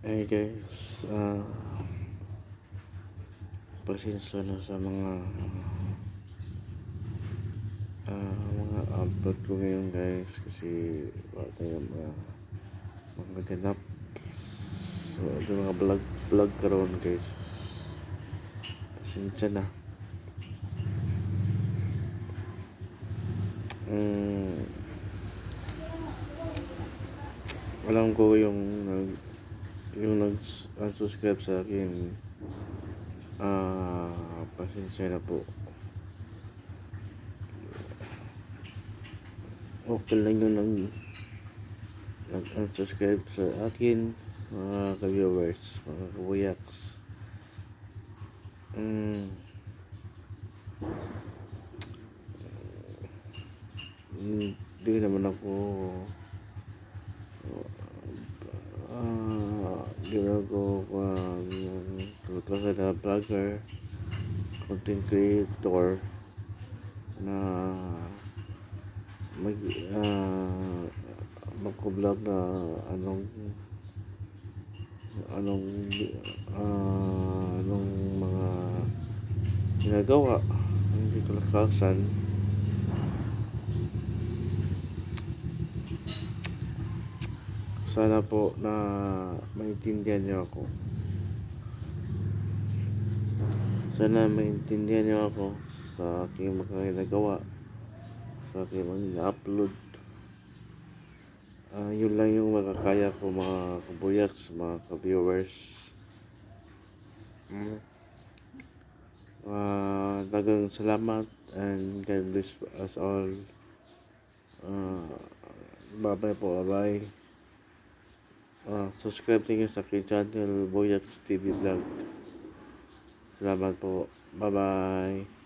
Hey guys, pasensya na sa mga upload ko ngayon guys kasi wala tayong mga ganap. So ito mga vlog karon guys, pasensya na. Alam ko yung nag-unsubscribe sa akin, pasensya na po. Okay lang yung nag-unsubscribe sa akin, mga ka-viewers, mga kabuyaks. Hindi naman ako ginagawa kasi na vlogger, content creator na mag-vlog na anong mga ginagawa, hindi ko kalakasan. Sana po na maintindihan niyo ako. Sana maintindihan niyo ako sa aking mga ginagawa, sa aking mga upload. Yun lang yung makakaya ko mga kabuyaks, mga ka-viewers. Dagang salamat and God bless us all. Bye-bye po, bye-bye. Subscribe din sa aking channel, Buyaks TV Vlog. Salamat po. Bye-bye.